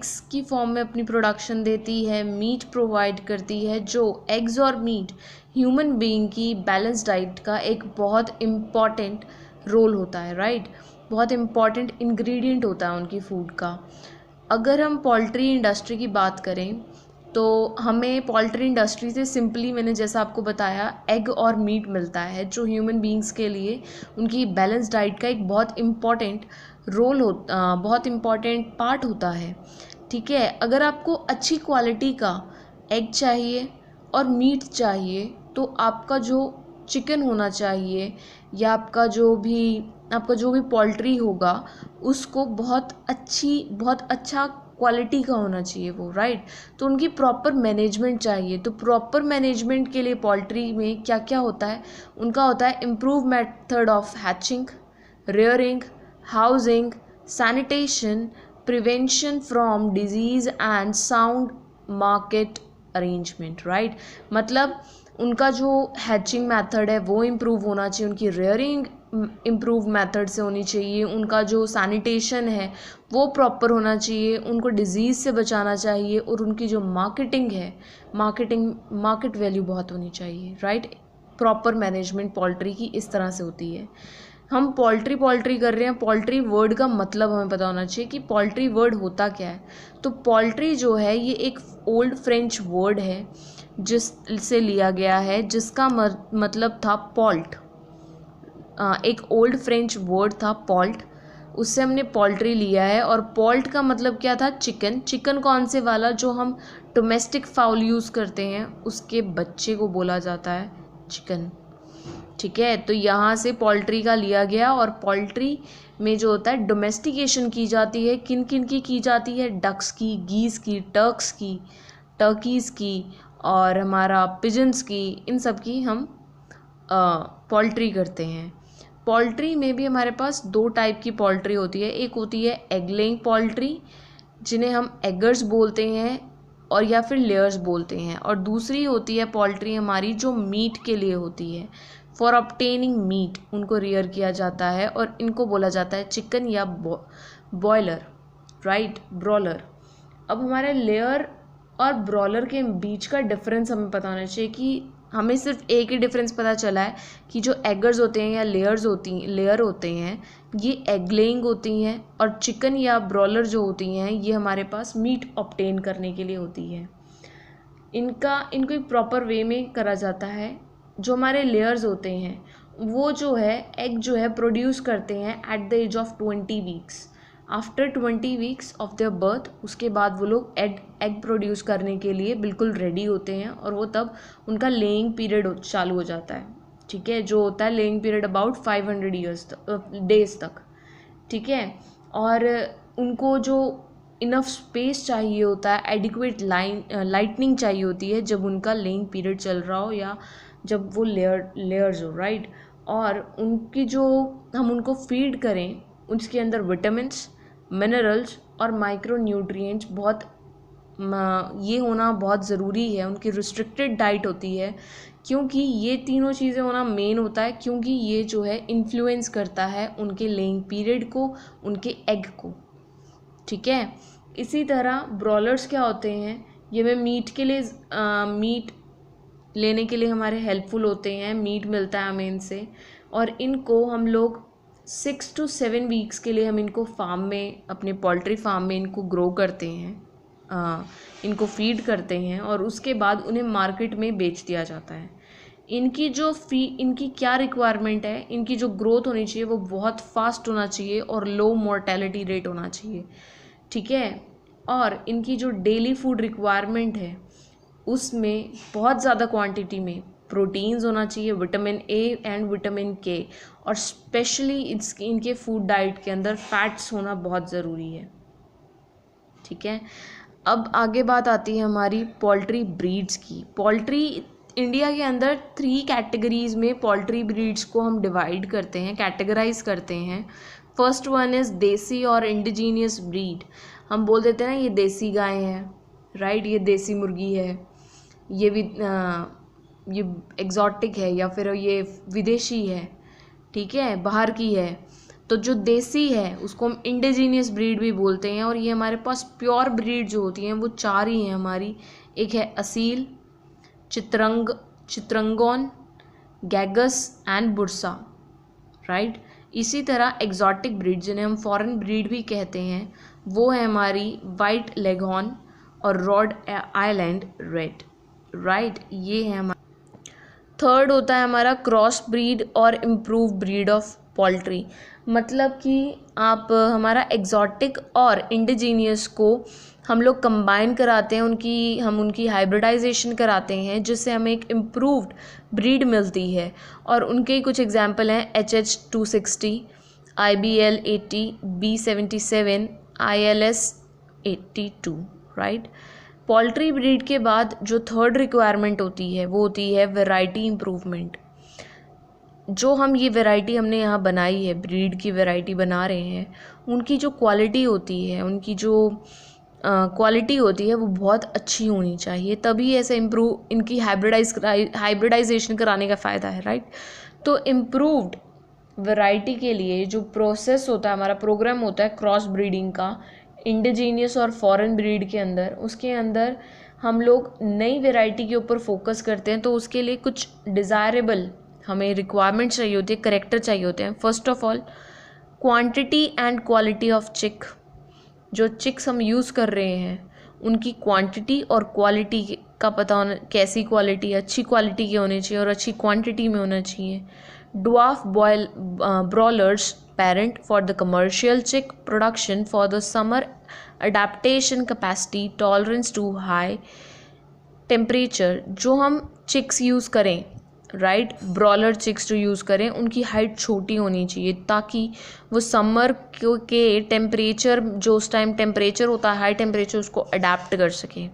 Eggs की form में अपनी प्रोडक्शन देती है, मीट प्रोवाइड करती है, जो एग्स और मीट ह्यूमन बीइंग की बैलेंस डाइट का एक बहुत इम्पॉर्टेंट रोल होता है, राइट। बहुत इम्पॉर्टेंट इंग्रेडिएंट होता है उनकी फूड का। अगर हम पोल्ट्री इंडस्ट्री की बात करें तो हमें पोल्ट्री इंडस्ट्री से सिंपली, मैंने जैसा आपको बताया, एग और मीट मिलता है, जो ह्यूमन बीइंग्स के लिए उनकी बैलेंस डाइट का एक बहुत इम्पॉर्टेंट बहुत इम्पॉर्टेंट पार्ट होता है, ठीक है। अगर आपको अच्छी क्वालिटी का एग चाहिए और मीट चाहिए तो आपका जो चिकन होना चाहिए या आपका जो भी पोल्ट्री होगा उसको बहुत अच्छा क्वालिटी का होना चाहिए वो, राइट। तो उनकी प्रॉपर मैनेजमेंट चाहिए। तो प्रॉपर मैनेजमेंट के लिए पोल्ट्री में क्या क्या होता है, उनका होता है improve method of hatching, rearing, housing, sanitation, prevention from disease and sound market arrangement, right. मतलब उनका जो हैचिंग मेथड है वो इम्प्रूव होना चाहिए, उनकी रेयरिंग इम्प्रूव मेथड से होनी चाहिए, उनका जो सैनिटेशन है वो प्रॉपर होना चाहिए, उनको डिज़ीज़ से बचाना चाहिए, और उनकी जो मार्केटिंग है, मार्केट वैल्यू बहुत होनी चाहिए, राइट। प्रॉपर मैनेजमेंट पोल्ट्री की इस तरह से होती है। हम पोल्ट्री कर रहे हैं, पोल्ट्री वर्ड का मतलब हमें पता होना चाहिए कि पोल्ट्री वर्ड होता क्या है। तो पोल्ट्री जो है ये एक ओल्ड फ्रेंच वर्ड है जिससे लिया गया है, जिसका मतलब था पॉल्ट। एक ओल्ड फ्रेंच वर्ड था पॉल्ट, उससे हमने पोल्ट्री लिया है। और पॉल्ट का मतलब क्या था, चिकन। चिकन कौन से वाला, जो हम डोमेस्टिक फाउल यूज़ करते हैं उसके बच्चे को बोला जाता है चिकन, ठीक है। तो यहाँ से पोल्ट्री का लिया गया। और पोल्ट्री में जो होता है डोमेस्टिकेशन की जाती है, किन किन की जाती है, डक्स की, गीज़ की, टर्कीज़ की और हमारा पिजन्स की, इन सब की हम पोल्ट्री करते हैं। पोल्ट्री में भी हमारे पास दो टाइप की पोल्ट्री होती है। एक होती है एग लेइंग पोल्ट्री, जिन्हें हम एगर्स बोलते हैं और या फिर लेयर्स बोलते हैं, और दूसरी होती है पोल्ट्री हमारी जो मीट के लिए होती है, फॉर ऑब्टेनिंग मीट, उनको रेयर किया जाता है और इनको बोला जाता है चिकन या बॉयलर, राइट, ब्रॉलर। अब हमारे लेयर और ब्रॉलर के बीच का डिफरेंस हमें पता होना चाहिए कि हमें सिर्फ एक ही डिफरेंस पता चला है कि जो एगर्स होते हैं या लेयर होते हैं ये एग लेइंग होती हैं, और चिकन या ब्रॉलर जो होती हैं ये हमारे पास मीट ऑब्टेन करने के लिए होती है। इनको एक प्रॉपर वे में करा जाता है। जो हमारे लेयर्स होते हैं वो जो है एग जो है प्रोड्यूस करते हैं at the age of 20 weeks. After 20 weeks of their birth, उसके बाद वो लोग एग प्रोड्यूस करने के लिए बिल्कुल रेडी होते हैं, और वो तब उनका लेइंग पीरियड चालू हो जाता है, ठीक है, जो होता है लेइंग पीरियड अबाउट 500 डेज तक, ठीक है। और उनको जो इनफ स्पेस चाहिए होता है, एडिक्वेट लाइटनिंग चाहिए होती है जब उनका लेइंग पीरियड चल रहा हो या जब वो लेयर्स हो, राइट। और उनकी जो हम उनको फीड करें उसके अंदर विटामिन्स, मिनरल्स और माइक्रो न्यूट्रिएंट्स ये होना बहुत ज़रूरी है। उनकी रिस्ट्रिक्टेड डाइट होती है, क्योंकि ये तीनों चीज़ें होना मेन होता है, क्योंकि ये जो है इन्फ्लुएंस करता है उनके लेइंग पीरियड को, उनके एग को, ठीक है। इसी तरह ब्रॉलर्स क्या होते हैं, ये में मीट लेने के लिए हमारे हेल्पफुल होते हैं, मीट मिलता है हमें इनसे, और इनको हम लोग 6 to 7 वीक्स के लिए हम इनको अपने पोल्ट्री फार्म में इनको ग्रो करते हैं, इनको फीड करते हैं, और उसके बाद उन्हें मार्केट में बेच दिया जाता है। इनकी क्या रिक्वायरमेंट है, इनकी जो ग्रोथ होनी चाहिए वो बहुत फास्ट होना चाहिए और लो मोर्टेलिटी रेट होना चाहिए, ठीक है। और इनकी जो डेली फूड रिक्वायरमेंट है उसमें बहुत ज़्यादा क्वांटिटी में प्रोटीन्स होना चाहिए, विटामिन ए एंड विटामिन के, और स्पेशली इनके फूड डाइट के अंदर फैट्स होना बहुत ज़रूरी है, ठीक है। अब आगे बात आती है हमारी पोल्ट्री ब्रीड्स की। पोल्ट्री इंडिया के अंदर 3 कैटेगरीज़ में पोल्ट्री ब्रीड्स को हम डिवाइड करते हैं, कैटेगराइज करते हैं। फर्स्ट वन इज़ देसी और इंडिजीनियस ब्रीड। हम बोल देते हैं ना ये देसी गाय है, राइट, ये देसी मुर्गी है, ये एग्जॉटिक है या फिर ये विदेशी है, ठीक है, बाहर की है। तो जो देसी है उसको हम इंडिजीनियस ब्रीड भी बोलते हैं। और ये हमारे पास प्योर ब्रीड जो होती हैं वो 4 ही हैं हमारी। एक है असील, चित्रंगोन, गैगस एंड बुरसा, राइट। इसी तरह एग्जॉटिक ब्रीड जिन्हें हम फॉरेन ब्रीड भी कहते हैं वो है हमारी वाइट लेगहॉर्न और रॉड आइलैंड रेड, राइट। ये है हमारा। थर्ड होता है हमारा क्रॉस ब्रीड और इम्प्रूव ब्रीड ऑफ पोल्ट्री। मतलब कि आप हमारा एग्जॉटिक और इंडिजीनियस को हम लोग कंबाइन कराते हैं, उनकी हाइब्रिडाइजेशन कराते हैं, जिससे हमें एक इम्प्रूव्ड ब्रीड मिलती है। और उनके कुछ एग्जांपल हैं HH260, IBL 80, B77, ILS 82, right. Poultry breed के बाद जो थर्ड रिक्वायरमेंट होती है वो होती है वैरायटी इम्प्रूवमेंट। जो हम ये वैरायटी हमने यहाँ बनाई है, ब्रीड की वैरायटी बना रहे हैं, उनकी जो क्वालिटी होती है, उनकी जो क्वालिटी होती है वो बहुत अच्छी होनी चाहिए, तभी ऐसे इनकी हाइब्रिडाइजेशन कराने का फ़ायदा है, राइट। तो इम्प्रूव्ड वैरायटी के लिए जो प्रोसेस होता है, हमारा प्रोग्राम होता है क्रॉस ब्रीडिंग का इंडिजीनियस और फॉरेन ब्रीड के अंदर, उसके अंदर हम लोग नई वैरायटी के ऊपर फोकस करते हैं। तो उसके लिए कुछ डिज़ायरेबल हमें रिक्वायरमेंट चाहिए होती है, करेक्टर चाहिए होते हैं। First of all quantity and quality of चिक। जो चिक्स हम यूज़ कर रहे हैं उनकी क्वांटिटी और क्वालिटी का पता होना, कैसी क्वालिटी, अच्छी क्वालिटी की होनी चाहिए और अच्छी क्वांटिटी में होना चाहिए। Dwarf brawlers parent for the commercial chick production for the summer, adaptation capacity, tolerance to high temperature। जो हम चिक्स यूज़ करें, राइट, ब्रॉलर चिक्स जो यूज़ करें उनकी हाइट छोटी होनी चाहिए ताकि वो समर के टेम्परेचर, जो उस टाइम टेम्परेचर होता है हाई टेम्परेचर, उसको अडेप्ट कर सकें,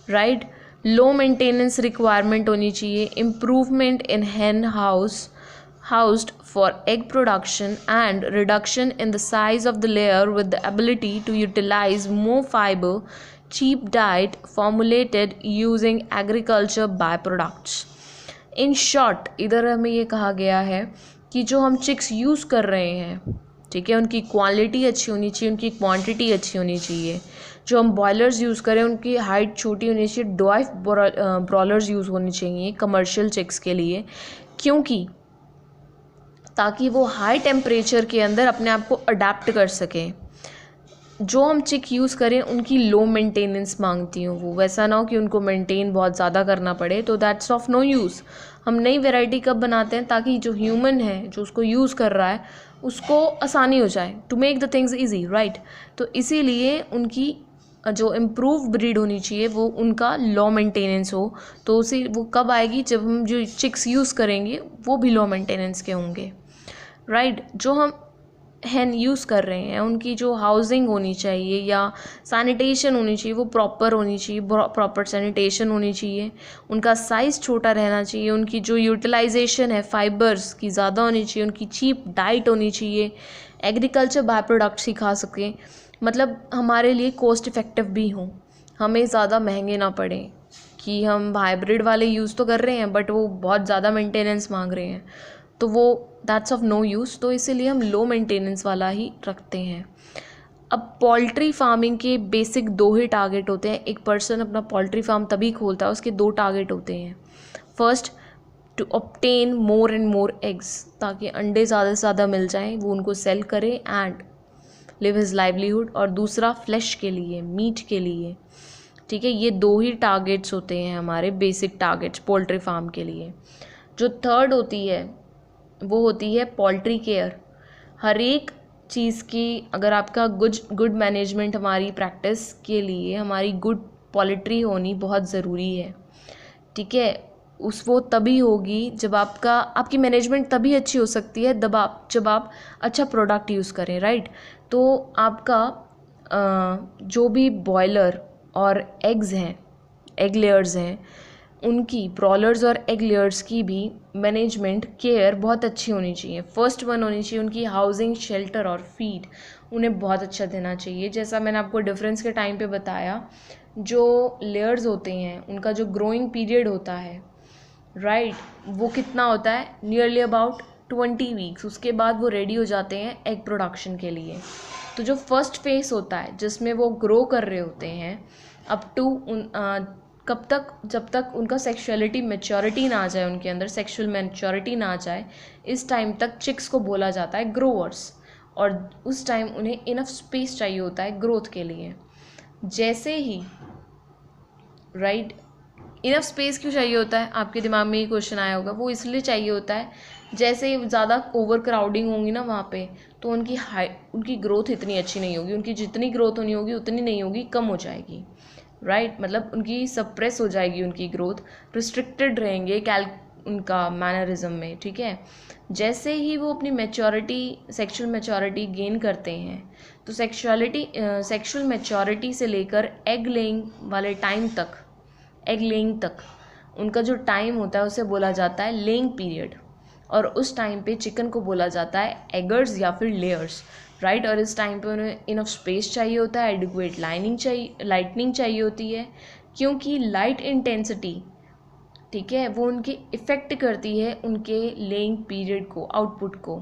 राइट। लो मेंटेनेंस रिक्वायरमेंट होनी चाहिए। Improvement in hen housed for egg production and reduction in the size of the layer with the ability to utilize more fiber, cheap diet formulated using agriculture byproducts। In short, इधर हमें ये कहा गया है कि जो हम चिक्स यूज़ कर रहे हैं, ठीक है, उनकी क्वालिटी अच्छी होनी चाहिए, उनकी क्वांटिटी अच्छी होनी चाहिए। जो हम बॉयलर्स यूज़ करें उनकी हाइट छोटी होनी चाहिए। ड्वार्फ ब्रॉलर्स यूज़ होनी चाहिए कमर्शियल चिक्स के लिए, क्योंकि ताकि वो हाई टेम्परेचर के अंदर अपने आप को अडेप्ट कर सकें। जो हम चिक यूज़ करें उनकी लो मेंटेनेंस मांगती हूँ, वो वैसा ना हो कि उनको मेंटेन बहुत ज़्यादा करना पड़े, तो दैट्स ऑफ नो यूज़। हम नई वैरायटी कब बनाते हैं, ताकि जो ह्यूमन है जो उसको यूज़ कर रहा है उसको आसानी हो जाए, to make the things easy, right. तो इसीलिए उनकी जो इम्प्रूव ब्रीड होनी चाहिए वो उनका लो मेंटेनेंस हो। तो उसी वो कब आएगी, जब हम जो चिक्स यूज़ करेंगे वो भी लो मेंटेनेंस के होंगे, राइट। जो हम हैन यूज़ कर रहे हैं उनकी जो हाउसिंग होनी चाहिए या सैनिटेशन होनी चाहिए वो प्रॉपर होनी चाहिए, प्रॉपर सैनिटेशन होनी चाहिए। उनका साइज़ छोटा रहना चाहिए। उनकी जो यूटिलाइजेशन है फाइबर्स की ज़्यादा होनी चाहिए। उनकी चीप डाइट होनी चाहिए। एग्रीकल्चर बाय प्रोडक्ट्स ही खा सकें, मतलब हमारे लिए कॉस्ट इफ़ेक्टिव भी हों, हमें ज़्यादा महंगे ना पड़े। कि हम हाइब्रिड वाले यूज़ तो कर रहे हैं बट वो बहुत ज़्यादा मेंटेनेंस मांग रहे हैं, तो वो दैट्स ऑफ नो यूज़। तो इसीलिए हम लो मेंटेनेंस वाला ही रखते हैं। अब पोल्ट्री फार्मिंग के बेसिक 2 ही टारगेट होते हैं। एक पर्सन अपना पोल्ट्री फार्म तभी खोलता है, उसके 2 टारगेट होते हैं। First, to obtain more and more eggs, ताकि अंडे ज़्यादा से ज़्यादा मिल जाएं, वो उनको सेल करे एंड लिव हिज लाइवलीहुड। और दूसरा फ्लैश के लिए, मीट के लिए, ठीक है। ये 2 ही टारगेट्स होते हैं हमारे बेसिक टारगेट्स पोल्ट्री फार्म के लिए। जो थर्ड होती है वो होती है पोल्ट्री केयर। हर एक चीज़ की अगर आपका गुड मैनेजमेंट, हमारी प्रैक्टिस के लिए हमारी गुड पोल्ट्री होनी बहुत ज़रूरी है, ठीक है। वो तभी होगी जब आपकी मैनेजमेंट तभी अच्छी हो सकती है जब आप अच्छा प्रोडक्ट यूज़ करें, राइट। तो आपका जो भी बॉयलर और एग्स हैं, एग लेयर्स हैं, उनकी ब्रॉलर्स और एग लेयर्स की भी मैनेजमेंट केयर बहुत अच्छी होनी चाहिए। फर्स्ट वन होनी चाहिए उनकी हाउसिंग, शेल्टर और फीड, उन्हें बहुत अच्छा देना चाहिए। जैसा मैंने आपको डिफरेंस के टाइम पे बताया, जो लेयर्स होते हैं उनका जो ग्रोइंग पीरियड होता है, राइट, वो कितना होता है, नियरली अबाउट 20 वीक्स, उसके बाद वो रेडी हो जाते हैं एग प्रोडक्शन के लिए। तो जो फर्स्ट फेस होता है जिसमें वो ग्रो कर रहे होते हैं अप टू कब तक, जब तक उनका सेक्सुअलिटी मैच्योरिटी ना आ जाए, उनके अंदर सेक्सुअल मैच्योरिटी ना आ जाए, इस टाइम तक चिक्स को बोला जाता है ग्रोअर्स। और उस टाइम उन्हें इनफ स्पेस चाहिए होता है ग्रोथ के लिए। जैसे ही राइट इनफ स्पेस क्यों चाहिए होता है, आपके दिमाग में ये क्वेश्चन आया होगा। वो इसलिए चाहिए होता है जैसे ही ज़्यादा ओवर क्राउडिंग होंगी ना वहाँ पे, तो उनकी ग्रोथ इतनी अच्छी नहीं होगी, उनकी जितनी ग्रोथ होनी होगी उतनी नहीं होगी, कम हो जाएगी। राइट मतलब उनकी सप्रेस हो जाएगी, उनकी ग्रोथ रिस्ट्रिक्टेड रहेंगे उनका मैनरिज्म में। ठीक है, जैसे ही वो अपनी मैच्योरिटी, सेक्सुअल मैच्योरिटी गेन करते हैं, तो सेक्सुअल मैच्योरिटी से लेकर एग लेइंग वाले टाइम तक, एग लेइंग तक उनका जो टाइम होता है उसे बोला जाता है लेइंग पीरियड। और उस टाइम पे चिकन को बोला जाता है एगर्स या फिर लेयर्स। राइट और इस टाइम पे उन्हें इनफ स्पेस चाहिए होता है, एडिक्वेट लाइटनिंग चाहिए होती है, क्योंकि लाइट इंटेंसिटी, ठीक है, वो उनके इफ़ेक्ट करती है उनके लेइंग पीरियड को, आउटपुट को।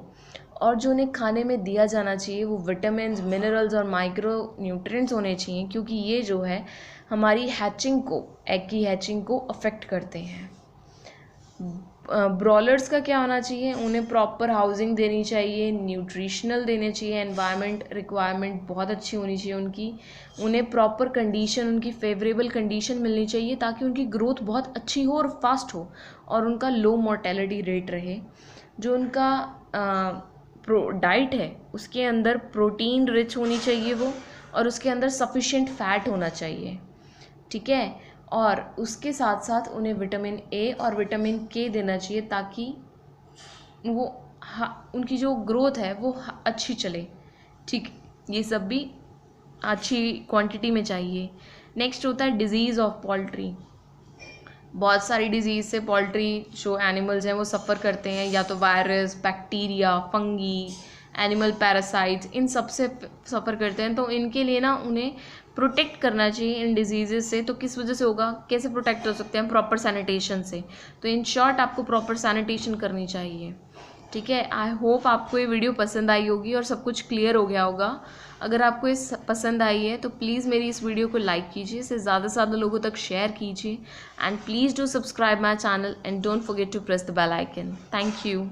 और जो उन्हें खाने में दिया जाना चाहिए वो विटामिन्स, मिनरल्स और माइक्रो न्यूट्रिएंट्स होने चाहिए, क्योंकि ये जो है हमारी हैचिंग को, एग की हैचिंग को अफेक्ट करते हैं। ब्रॉलर्स का क्या होना चाहिए, उन्हें प्रॉपर हाउसिंग देनी चाहिए, न्यूट्रिशनल देने चाहिए, एनवायरनमेंट रिक्वायरमेंट बहुत अच्छी होनी चाहिए उनकी, उन्हें प्रॉपर कंडीशन, उनकी फेवरेबल कंडीशन मिलनी चाहिए ताकि उनकी ग्रोथ बहुत अच्छी हो और फास्ट हो और उनका लो मोर्टेलिटी रेट रहे। जो उनका डाइट है उसके अंदर प्रोटीन रिच होनी चाहिए वो, और उसके अंदर सफिशिएंट फैट होना चाहिए। ठीक है, और उसके साथ साथ उन्हें विटामिन ए और विटामिन के देना चाहिए ताकि वो उनकी जो ग्रोथ है वो अच्छी चले। ठीक, ये सब भी अच्छी क्वांटिटी में चाहिए। नेक्स्ट होता है डिजीज़ ऑफ पोल्ट्री। बहुत सारी डिजीज़ से पोल्ट्री जो एनिमल्स हैं वो सफ़र करते हैं, या तो virus, bacteria, fungi, animal parasites, इन सब से सफ़र करते हैं। तो इनके लिए ना उन्हें प्रोटेक्ट करना चाहिए इन डिजीज़ेस से। तो किस वजह से होगा, कैसे प्रोटेक्ट हो सकते हैं, प्रॉपर सैनिटेशन से। तो इन शॉर्ट आपको प्रॉपर सैनिटेशन करनी चाहिए। ठीक है, आई होप आपको ये वीडियो पसंद आई होगी और सब कुछ क्लियर हो गया होगा। अगर आपको ये पसंद आई है तो प्लीज़ मेरी इस वीडियो को लाइक कीजिए, इसे ज़्यादा से ज़्यादा लोगों तक शेयर कीजिए, and please do subscribe my channel and don't forget to press the bell icon. Thank you.